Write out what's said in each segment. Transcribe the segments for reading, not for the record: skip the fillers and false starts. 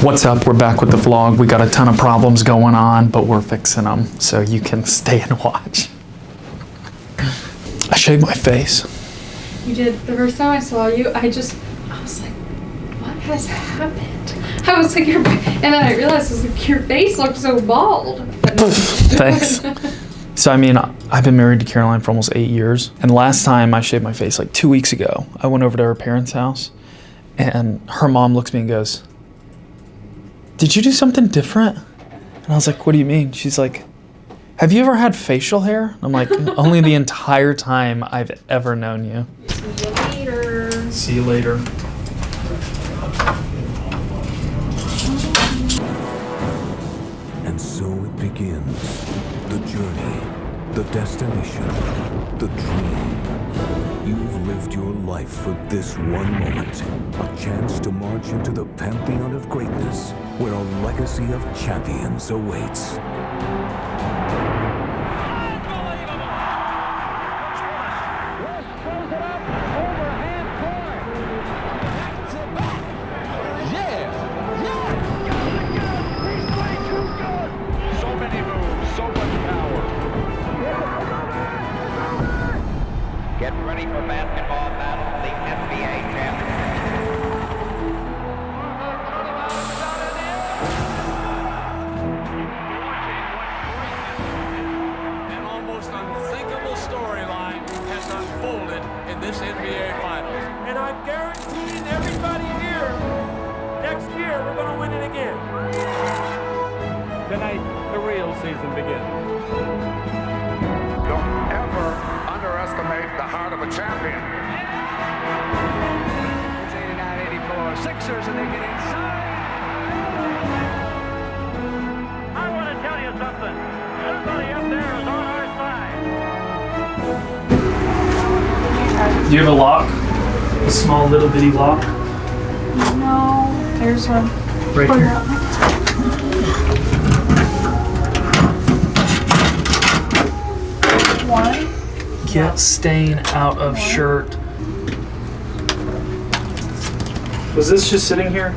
What's up? We're back with the vlog. We got a ton of problems going on, but we're fixing them, so you can stay and watch. I shaved my face. You did. The first time I saw you, I was like, what has happened? I was like, and then I realized, your face looked so bald. Thanks. So, I mean, I've been married to Caroline for almost 8 years, and last time I shaved my face, like 2 weeks ago, I went over to her parents' house, and her mom looks at me and goes, "Did you do something different?" And I was like, "What do you mean?" She's like, "Have you ever had facial hair?" I'm like, "Only the entire time I've ever known you." See you later. See you later. And so it begins. The journey, the destination, the dream. You've lived your life for this one moment. A chance to march into the pantheon of greatness, where a legacy of champions awaits. Get ready for basketball battle, the NBA An almost unthinkable storyline has unfolded in this NBA Finals. And I'm guaranteeing everybody here, next year we're going to win it again. Tonight, the real season begins. Don't ever underestimate the heart of a champion. It's 89-84 Sixers, and they get inside. I want to tell you something. Somebody up there is on our side. Do you have a lock? A small little bitty lock? No, there's one. Right here. One. Get stain out of shirt. Was this just sitting here?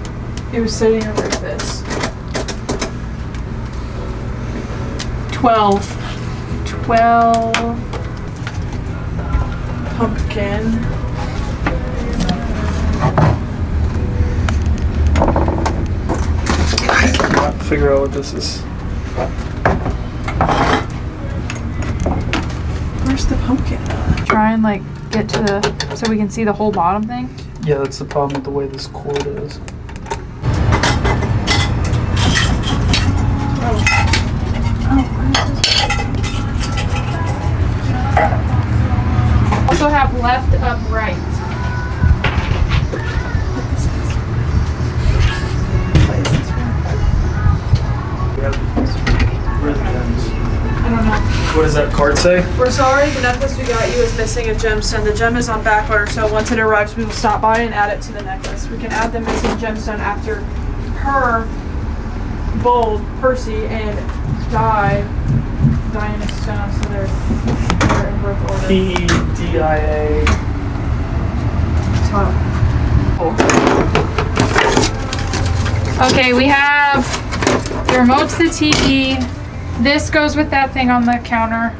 It was sitting over like this. 12. Pumpkin. I cannot figure out what this is. Where's the pumpkin? Try and like get to the, so we can see the whole bottom thing. Yeah, that's the problem with the way this cord is. Also have left up right. Where are the gems? I don't know. What does that card say? We're sorry, the necklace we got you is missing a gemstone. The gem is on back order, so once it arrives, we will stop by and add it to the necklace. We can add the missing gemstone after her, Bold, Percy, and Diana Stone, so they're in birth order. PDIA. Okay, we have the remote to the TV. This goes with that thing on the counter.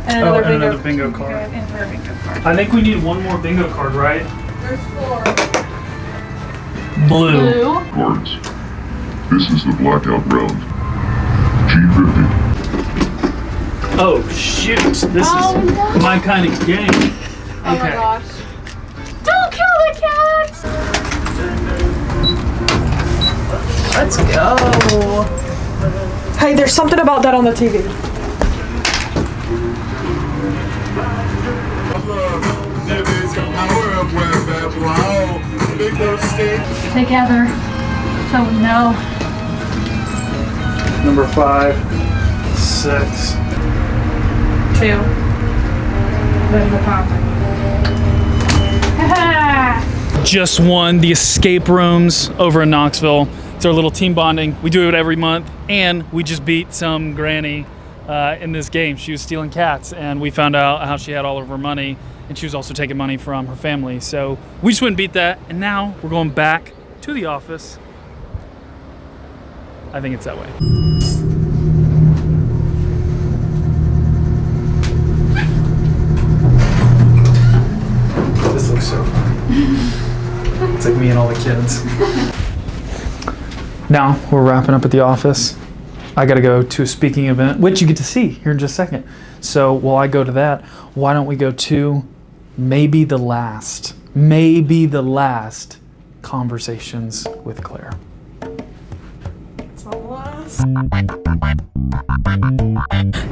And Oh, another and another bingo card. And her bingo card. I think we need one more bingo card, right? There's 4. Blue. Blue. Cards. This is the blackout round. G50. Oh shoot! This Oh, is no. my kind of game. Oh my gosh. Don't kill the cats! Let's go. Hey, there's something about that on the TV. Together. So we know. Number 5, 6. 2. There's the pumpkin. Just won the escape rooms over in Knoxville. It's our little team bonding. We do it every month, and we just beat some granny in this game. She was stealing cats, and we found out how she had all of her money, and she was also taking money from her family. So we just went and beat that, and now we're going back to the office I think it's that way. This looks so fun. It's like me and all the kids. Now we're wrapping up at the office. I got to go to a speaking event, which you get to see here in just a second. So while I go to that, why don't we go to maybe the last conversations with Claire.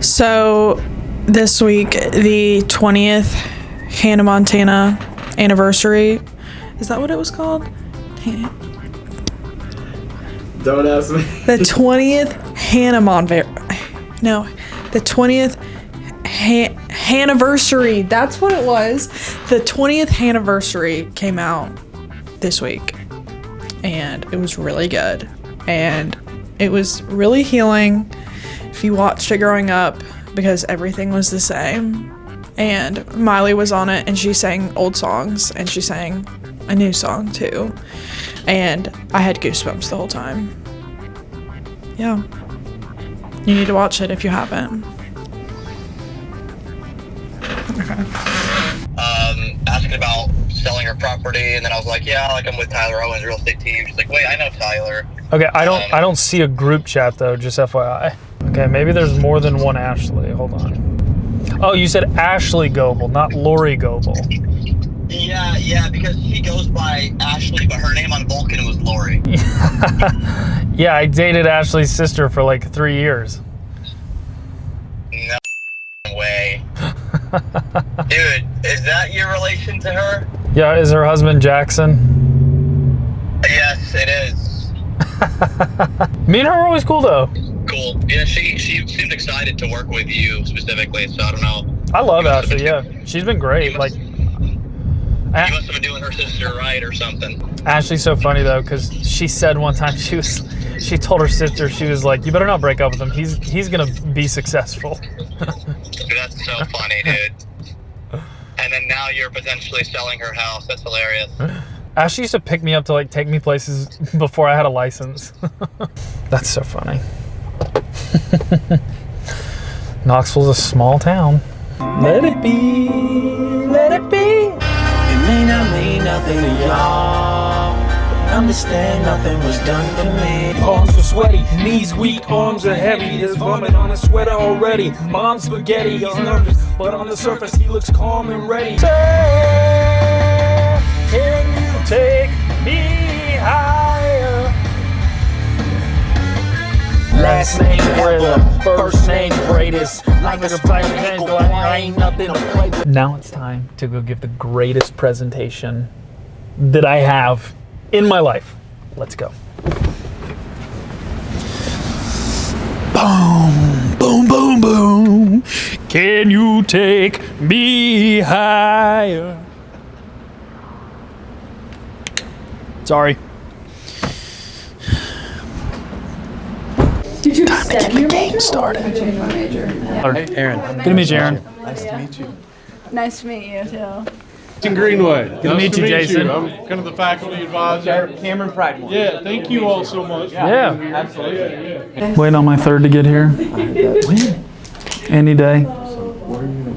So this week, the 20th Hannah Montana anniversary. Is that what it was called? Don't ask me. The 20th the 20th anniversary. That's what it was. The 20th anniversary came out this week, and it was really good, and it was really healing if you watched it growing up, because everything was the same. And Miley was on it, and she sang old songs, and she sang a new song too, and I had goosebumps the whole time. Yeah, you need to watch it if you haven't. Okay. Asking about selling her property, and then I was like, yeah, like I'm with Tyler Owens real estate team. She's like, wait, I know Tyler. Okay, I don't see a group chat though, just FYI. Okay, maybe there's more than one Ashley. Hold on. Oh, you said Ashley Goebel, not Lori Goebel. Yeah, because she goes by Ashley, but her name on Vulcan was Lori. Yeah, I dated Ashley's sister for like 3 years. No way. Dude, is that your relation to her? Yeah, is her husband Jackson? Yes, it is. Me and her were always cool though. Cool. Yeah, she seemed excited to work with you specifically, so I don't know. I love Ashley, yeah. She's been great. You must have been doing her sister right or something. Ashley's so funny though, because she said one time she told her sister, she was like, you better not break up with him. He's gonna be successful. That's so funny, dude. And then now you're potentially selling her house. That's hilarious. Ashley used to pick me up to like take me places before I had a license. That's so funny. Knoxville's a small town. Let it be, let it be. It may not mean nothing to y'all. Understand nothing was done for me. Palms are sweaty, knees weak, arms are heavy. There's vomit on his sweater already. Mom's spaghetti, he's nervous, but on the surface he looks calm and ready. Say, can you take me higher? Last name forever, first name greatest. Like a spider ankle, I ain't nothing to play with. Now it's time to go give the greatest presentation that I have in my life. Let's go. Boom, boom, boom, boom. Can you take me higher? Sorry. Did you extend your major? Started. I changed my major. Hey, Aaron. Good to meet you, Aaron. Nice to meet you. Nice to meet you too. Jason Greenway. Good to meet you, Jason. I'm kind of the faculty advisor. Cameron Pridemore. Yeah, thank you all so much. Yeah. Absolutely. Waiting on my third to get here. When? Any day.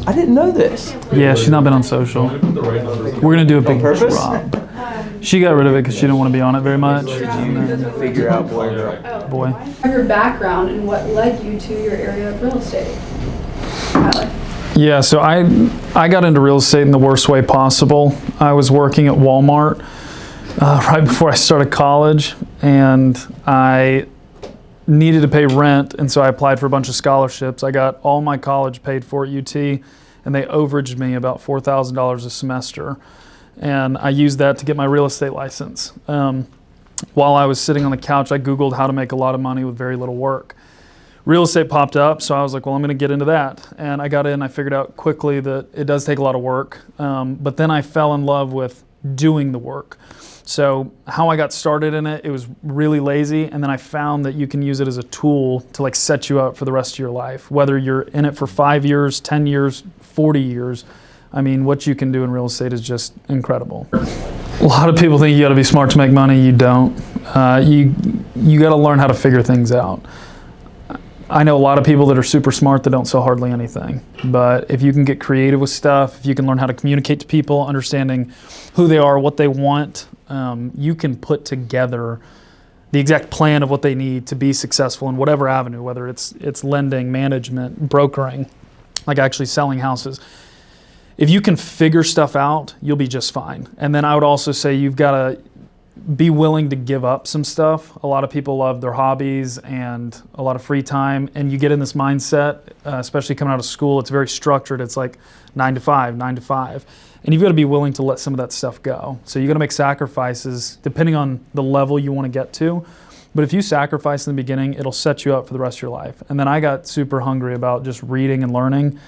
I didn't know this. Yeah, she's not been on social. We're gonna do a big purpose? drop. She got rid of it because she didn't want to be on it very much. Figure out boy girl. Boy. Your background and what led you to your area of real estate. Tyler. Yeah, so I got into real estate in the worst way possible. I was working at Walmart right before I started college, and I needed to pay rent, and so I applied for a bunch of scholarships. I got all my college paid for at UT, and they overaged me about $4,000 a semester. And I used that to get my real estate license. While I was sitting on the couch, I Googled how to make a lot of money with very little work. Real estate popped up, so I was like, well, I'm gonna get into that. And I got in, I figured out quickly that it does take a lot of work, but then I fell in love with doing the work. So how I got started in it, it was really lazy, and then I found that you can use it as a tool to like set you up for the rest of your life. Whether you're in it for 5 years, 10 years, 40 years, I mean, what you can do in real estate is just incredible. A lot of people think you gotta be smart to make money. You don't. You got to learn how to figure things out. I know a lot of people that are super smart that don't sell hardly anything. But if you can get creative with stuff, if you can learn how to communicate to people, understanding who they are, what they want, you can put together the exact plan of what they need to be successful in whatever avenue, whether it's lending, management, brokering, like actually selling houses. If you can figure stuff out, you'll be just fine. And then I would also say you've got to be willing to give up some stuff. A lot of people love their hobbies and a lot of free time, and you get in this mindset, especially coming out of school, it's very structured. It's like 9 to 5, 9 to 5. And you've got to be willing to let some of that stuff go. So you got to make sacrifices depending on the level you want to get to. But if you sacrifice in the beginning, it'll set you up for the rest of your life. And then I got super hungry about just reading and learning.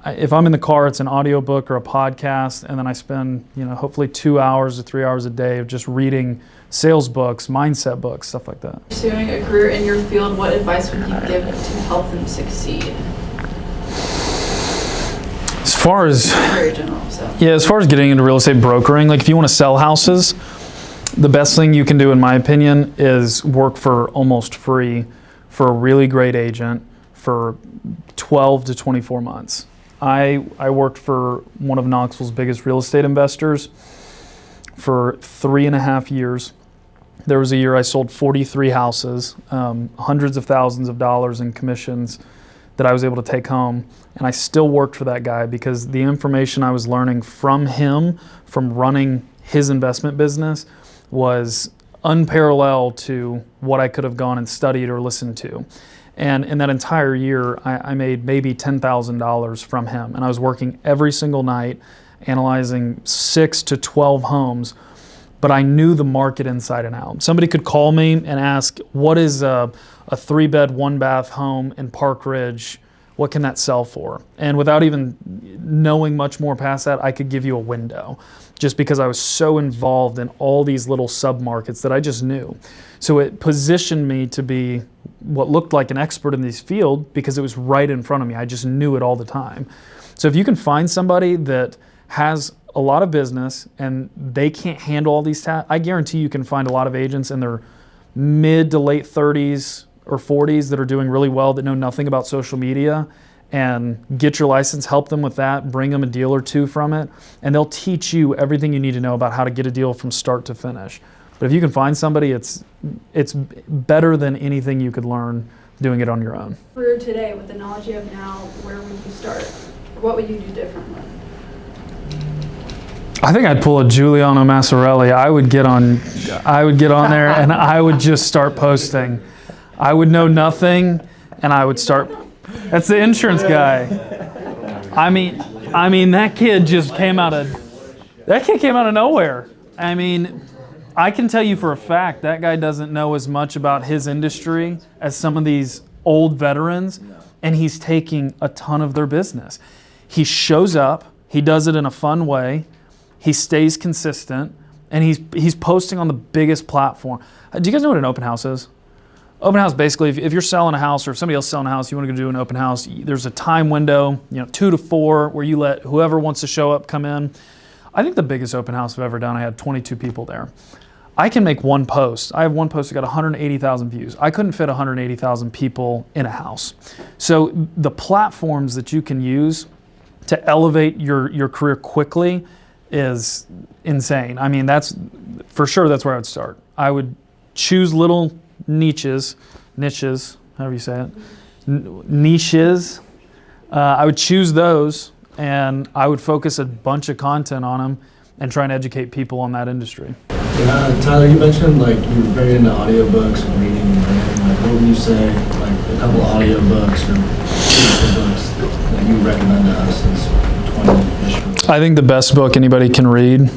If I'm in the car, it's an audiobook or a podcast, and then I spend, hopefully 2 hours to 3 hours a day of just reading sales books, mindset books, stuff like that. Pursuing a career in your field, what advice would you give to help them succeed? As far as very general, so. Yeah, as far as getting into real estate brokering, like if you want to sell houses, the best thing you can do, in my opinion, is work for almost free for a really great agent for 12 to 24 months. I worked for one of Knoxville's biggest real estate investors for 3.5 years. There was a year I sold 43 houses, hundreds of thousands of dollars in commissions that I was able to take home. And I still worked for that guy because the information I was learning from him, from running his investment business, was unparalleled to what I could have gone and studied or listened to. And in that entire year, I made maybe $10,000 from him. And I was working every single night, analyzing 6 to 12 homes, but I knew the market inside and out. Somebody could call me and ask, what is a 3-bed, 1-bath home in Park Ridge? What can that sell for? And without even knowing much more past that, I could give you a window, just because I was so involved in all these little sub-markets that I just knew. So it positioned me to be what looked like an expert in this field because it was right in front of me. I just knew it all the time. So if you can find somebody that has a lot of business and they can't handle all these tasks, I guarantee you can find a lot of agents in their mid to late 30s or 40s that are doing really well, that know nothing about social media, and get your license, help them with that, bring them a deal or two from it, and they'll teach you everything you need to know about how to get a deal from start to finish. But if you can find somebody, it's better than anything you could learn doing it on your own. For today, with the knowledge you have now, where would you start? What would you do differently? I think I'd pull a Giuliano Massarelli. I would get on there and I would just start posting. I would know nothing and I would start. That's the insurance guy. I mean that kid just came out of nowhere. I mean, I can tell you for a fact that guy doesn't know as much about his industry as some of these old veterans, and he's taking a ton of their business. He shows up, he does it in a fun way, he stays consistent, and he's posting on the biggest platform. Do you guys know what an open house is? Open house, basically, if you're selling a house or if somebody else is selling a house, you want to go do an open house, there's a time window, 2 to 4, where you let whoever wants to show up come in. I think the biggest open house I've ever done, I had 22 people there. I can make one post. I have one post that got 180,000 views. I couldn't fit 180,000 people in a house. So the platforms that you can use to elevate your career quickly is insane. I mean, that's for sure, that's where I would start. I would choose little niches, however you say it, niches. I would choose those and I would focus a bunch of content on them and try and educate people on that industry. Tyler, you mentioned like you were very into audiobooks and reading and learning. Like, what would you say, like a couple audiobooks or books that you recommend to us as 20-ish? I think the best book anybody can read,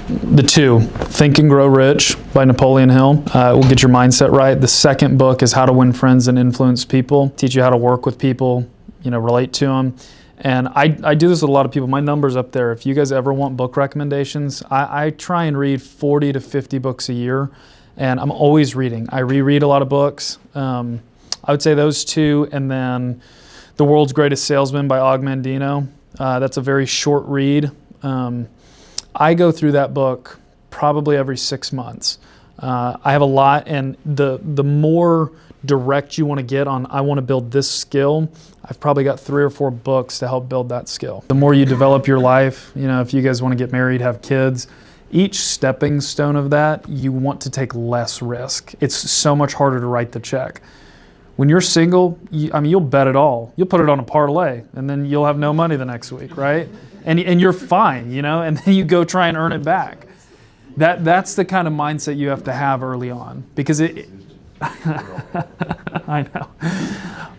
the two, Think and Grow Rich by Napoleon Hill, will get your mindset right. The second book is How to Win Friends and Influence People, teach you how to work with people, relate to them. And I do this with a lot of people. My number's up there. If you guys ever want book recommendations, I try and read 40 to 50 books a year, and I'm always reading. I reread a lot of books. I would say those two, and then The World's Greatest Salesman by Og Mandino. That's a very short read. I go through that book probably every 6 months. I have a lot, and the more direct you want to get on, I want to build this skill, I've probably got 3 or 4 books to help build that skill. The more you develop your life, you know, if you guys want to get married, have kids, each stepping stone of that, you want to take less risk. It's so much harder to write the check. When you're single, you'll bet it all. You'll put it on a parlay, and then you'll have no money the next week, right? And you're fine, you know, and then you go try and earn it back. That's the kind of mindset you have to have early on, because I know.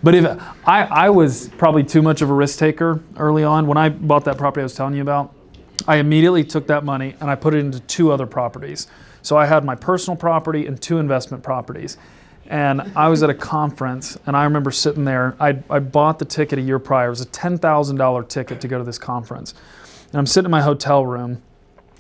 But if I was probably too much of a risk taker early on. When I bought that property I was telling you about, I immediately took that money and I put it into 2 other properties. So I had my personal property and 2 investment properties. And I was at a conference, and I remember sitting there. I bought the ticket a year prior. It was a $10,000 ticket to go to this conference. And I'm sitting in my hotel room,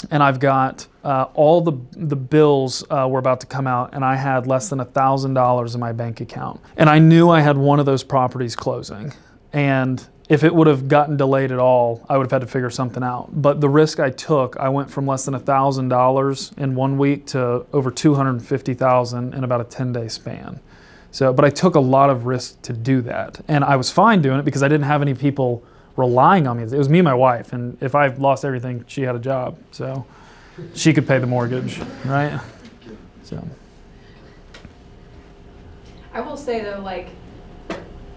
and I've got all the bills were about to come out, and I had less than $1,000 in my bank account. And I knew I had one of those properties closing. And if it would have gotten delayed at all, I would have had to figure something out. But the risk I took, I went from less than $1,000 in 1 week to over $250,000 in about a 10-day span. So, but I took a lot of risk to do that. And I was fine doing it because I didn't have any people relying on me. It was me and my wife, and if I lost everything, she had a job. So she could pay the mortgage, right? So I will say though, like,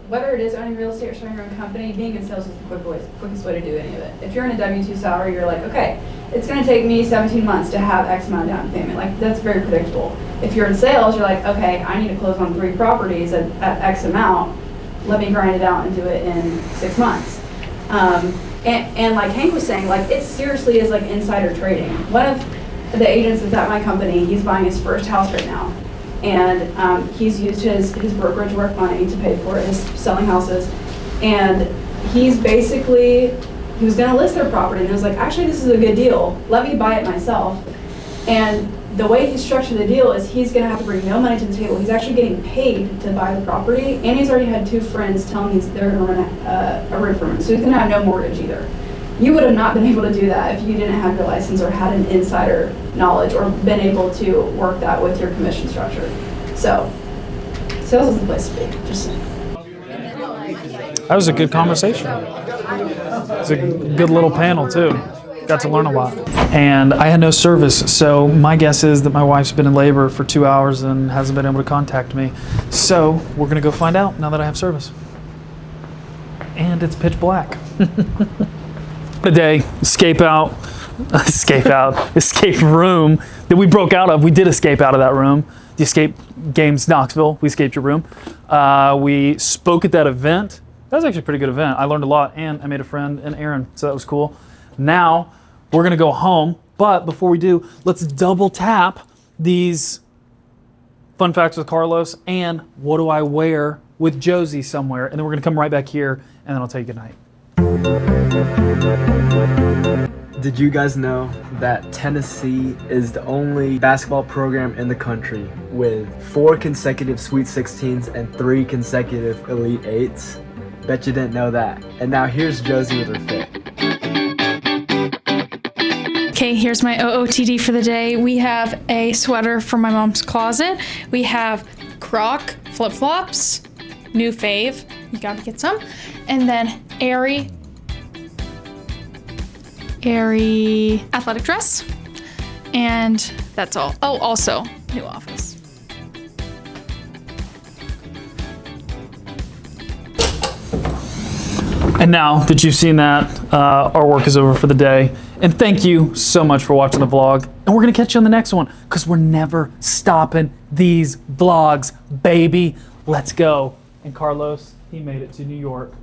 whether it is owning real estate or starting your own company, being in sales is the quickest way to do any of it. If you're in a W-2 salary, you're like, okay, it's going to take me 17 months to have X amount of down payment. Like, that's very predictable. If you're in sales, you're like, okay, I need to close on 3 properties at X amount. Let me grind it out and do it in 6 months. And like Hank was saying, like, it seriously is like insider trading. One of the agents that's at my company, he's buying his first house right now. And he's used his brokerage work money to pay for it, his selling houses. And he's basically, he was gonna list their property, and he was like, actually, this is a good deal. Let me buy it myself. And the way he structured the deal is he's gonna have to bring no money to the table. He's actually getting paid to buy the property, and he's already had 2 friends tell him they're gonna run a roof from him. So he's gonna have no mortgage either. You would have not been able to do that if you didn't have your license or had an insider knowledge or been able to work that with your commission structure. So, sales is the place to be, just saying. that was a good conversation. It's a good little panel too. Got to learn a lot. And I had no service, so my guess is that my wife's been in labor for 2 hours and hasn't been able to contact me. So we're gonna go find out now that I have service. And it's pitch black. Today, escape room that we broke out of. We did escape out of that room. The Escape Games Knoxville, we escaped your room. We spoke at that event. That was actually a pretty good event. I learned a lot, and I made a friend in Aaron, so that was cool. Now, we're gonna go home, but before we do, let's double tap these fun facts with Carlos and what do I wear with Josie somewhere, and then we're gonna come right back here, and then I'll tell you good night. Did you guys know that Tennessee is the only basketball program in the country with 4 consecutive Sweet 16s and 3 consecutive Elite 8s? Bet you didn't know that. And now here's Josie with her fit. Okay, here's my OOTD for the day. We have a sweater from my mom's closet. We have Croc flip-flops, new fave, you gotta get some. And then Aerie athletic dress. And that's all. Oh, also, new office. And now that you've seen that, our work is over for the day. And thank you so much for watching the vlog. And we're gonna catch you on the next one, because we're never stopping these vlogs, baby. Let's go. And Carlos, he made it to New York.